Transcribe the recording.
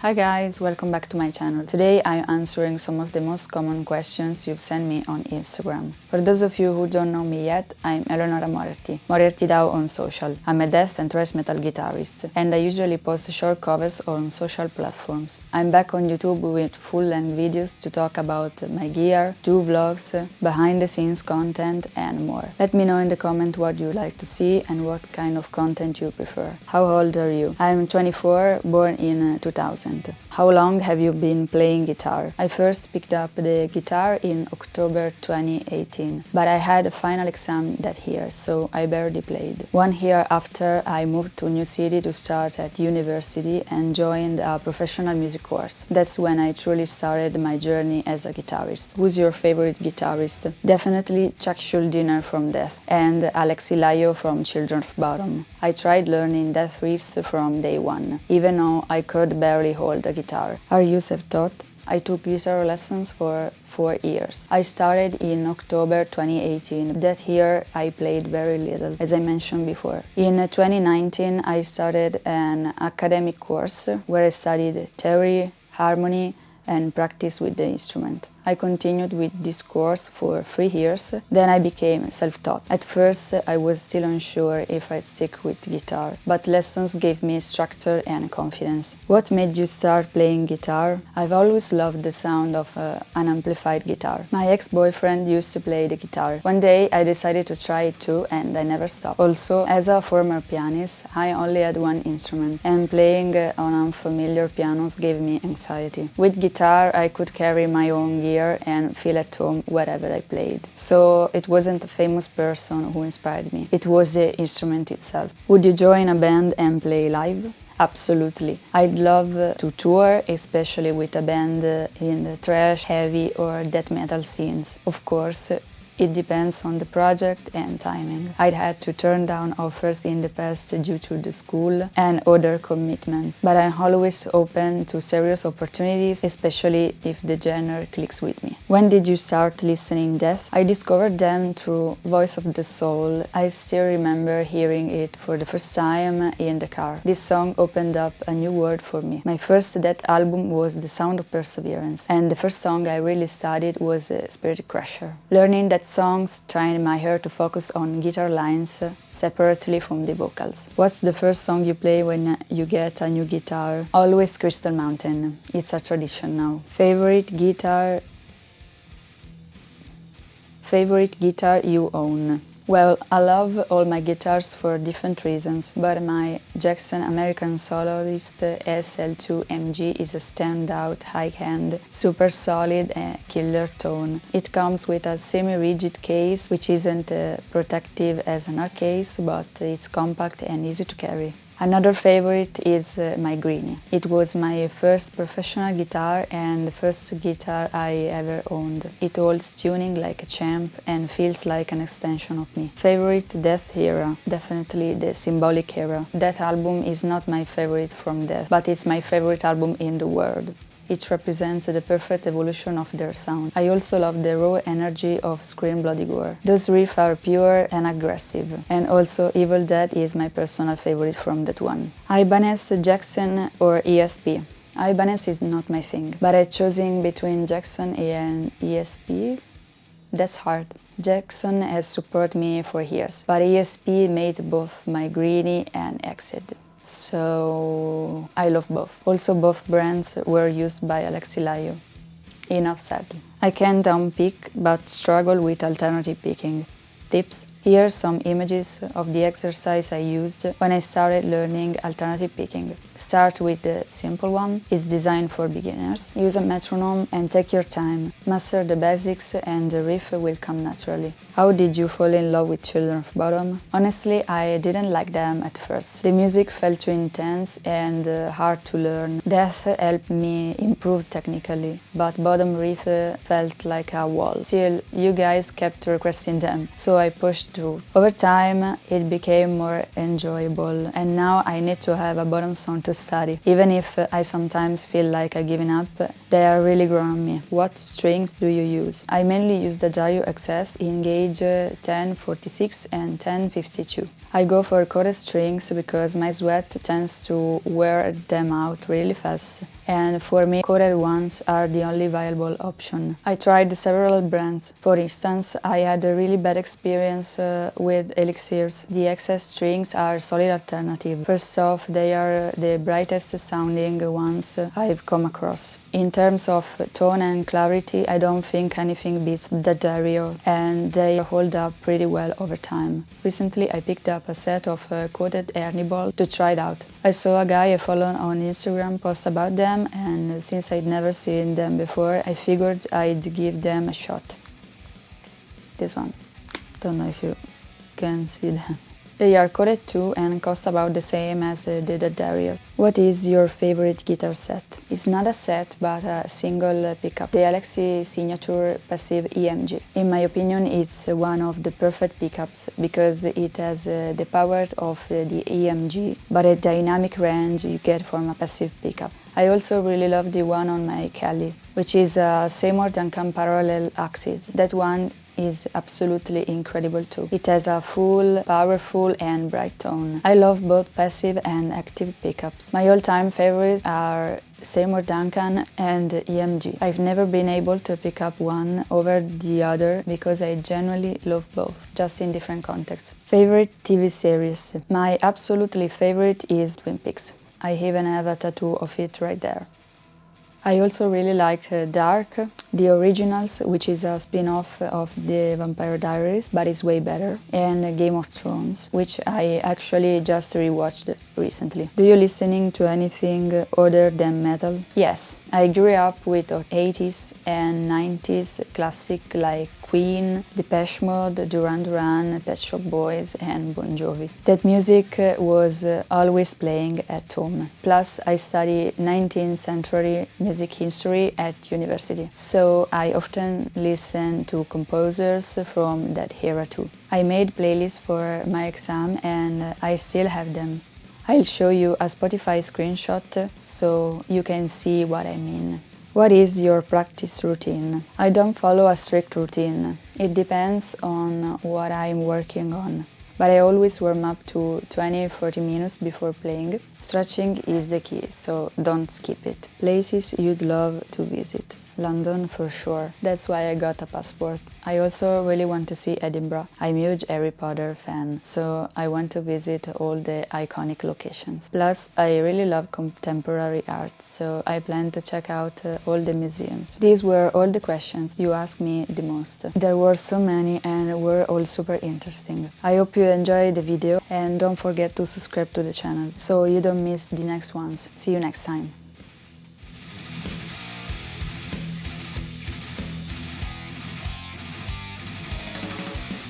Hi guys, welcome back to my channel. Today I'm answering some of the most common questions you've sent me on Instagram. For those of you who don't know me yet, I'm Eleonora Moriarty, Moriarty Dao on social. I'm a death and thrash metal guitarist, and I usually post short covers on social platforms. I'm back on YouTube with full-length videos to talk about my gear, do vlogs, behind-the-scenes content and more. Let me know in the comment what you like to see and what kind of content you prefer. How old are you? I'm 24, born in 2000. How long have you been playing guitar? I first picked up the guitar in October 2018, but I had a final exam that year, so I barely played. 1 year after, I moved to a new city to start at university and joined a professional music course. That's when I truly started my journey as a guitarist. Who's your favorite guitarist? Definitely Chuck Schuldiner from Death and Alexi Laiho from Children of Bodom. I tried learning Death riffs from day one, even though I could barely hold a guitar. Are you self-taught? I took guitar lessons for 4 years. I started in October 2018. That year I played very little, as I mentioned before. In 2019 I started an academic course where I studied theory, harmony, and practice with the instrument. I continued with this course for 3 years, then I became self-taught. At first, I was still unsure if I'd stick with guitar, but lessons gave me structure and confidence. What made you start playing guitar? I've always loved the sound of an amplified guitar. My ex-boyfriend used to play the guitar. One day, I decided to try it too, and I never stopped. Also, as a former pianist, I only had one instrument, and playing on unfamiliar pianos gave me anxiety. With guitar, I could carry my own gear and feel at home wherever I played. So it wasn't a famous person who inspired me, it was the instrument itself. Would you join a band and play live? Absolutely. I'd love to tour, especially with a band in the thrash, heavy or death metal scenes. Of course, it depends on the project and timing. I'd had to turn down offers in the past due to the school and other commitments, but I'm always open to serious opportunities, especially if the genre clicks with me. When did you start listening Death? I discovered them through Voice of the Soul. I still remember hearing it for the first time in the car. This song opened up a new world for me. My first Death album was The Sound of Perseverance, and the first song I really studied was Spirit Crusher. Learning that songs trained my ear to focus on guitar lines separately from the vocals. What's the first song you play when you get a new guitar? Always Crystal Mountain. It's a tradition now. Favorite guitar you own? Well, I love all my guitars for different reasons, but my Jackson American Soloist SL2 MG is a standout, high-end, super solid and killer tone. It comes with a semi-rigid case, which isn't protective as an arc case, but it's compact and easy to carry. Another favorite is my Greenie. It was my first professional guitar and the first guitar I ever owned. It holds tuning like a champ and feels like an extension of me. Favorite Death era? Definitely the Symbolic era. That album is not my favorite from Death, but it's my favorite album in the world. It represents the perfect evolution of their sound. I also love the raw energy of Scream Bloody Gore. Those riffs are pure and aggressive. And also Evil Dead is my personal favorite from that one. Ibanez, Jackson or ESP? Ibanez is not my thing, but I choosing between Jackson and ESP. That's hard. Jackson has supported me for years, but ESP made both my Greenie and Exit. So I love both. Also, both brands were used by Alexi Laiho. Enough said. I can downpick but struggle with alternative picking. Tips? Here are some images of the exercise I used when I started learning alternative picking. Start with the simple one. It's designed for beginners. Use a metronome and take your time. Master the basics and the riff will come naturally. How did you fall in love with Children of Bodom? Honestly, I didn't like them at first. The music felt too intense and hard to learn. Death helped me improve technically, but Bodom riff felt like a wall. Still, you guys kept requesting them, so I pushed through. Over time, it became more enjoyable, and now I need to have a Bodom song to study. Even if I sometimes feel like I'm giving up, they are really growing on me. What strings do you use? I mainly use the Daolio XS in gauge 1046 and 1052. I go for coated strings because my sweat tends to wear them out really fast, and for me coated ones are the only viable option. I tried several brands. For instance, I had a really bad experience with Elixirs. The excess strings are a solid alternative. First off, they are the brightest sounding ones I've come across. In terms of tone and clarity, I don't think anything beats the Daolio, and they hold up pretty well over time. Recently, I picked up a set of coated Ernie balls to try it out. I saw a guy I follow on Instagram post about them, and since I'd never seen them before, I figured I'd give them a shot. This one. Don't know if you can see them. They are coated too and cost about the same as the Daolio. What is your favorite guitar set? It's not a set, but a single pickup. The Alexi Signature Passive EMG. In my opinion, it's one of the perfect pickups because it has the power of the EMG, but a dynamic range you get from a passive pickup. I also really love the one on my Kelly, which is a Seymour Duncan parallel axis. That one is absolutely incredible too. It has a full, powerful and bright tone. I love both passive and active pickups. My all-time favorites are Seymour Duncan and EMG. I've never been able to pick up one over the other because I genuinely love both, just in different contexts. Favorite TV series? My absolutely favorite is Twin Peaks. I even have a tattoo of it right there. I also really liked Dark, the originals, which is a spin-off of the Vampire Diaries, but it's way better, and Game of Thrones, which I actually just rewatched recently. Do you listening to anything other than metal? Yes, I grew up with 80s and 90s classic like Queen, Depeche Mode, Duran Duran, Pet Shop Boys and Bon Jovi. That music was always playing at home. Plus, I study 19th century music history at university, so I often listen to composers from that era too. I made playlists for my exam and I still have them. I'll show you a Spotify screenshot so you can see what I mean. What is your practice routine? I don't follow a strict routine. It depends on what I'm working on. But I always warm up to 20-40 minutes before playing. Stretching is the key, so don't skip it. Places you'd love to visit. London for sure. That's why I got a passport. I also really want to see Edinburgh. I'm a huge Harry Potter fan, so I want to visit all the iconic locations. Plus, I really love contemporary art, so I plan to check out all the museums. These were all the questions you asked me the most. There were so many and were all super interesting. I hope you enjoyed the video and don't forget to subscribe to the channel so you don't miss the next ones. See you next time.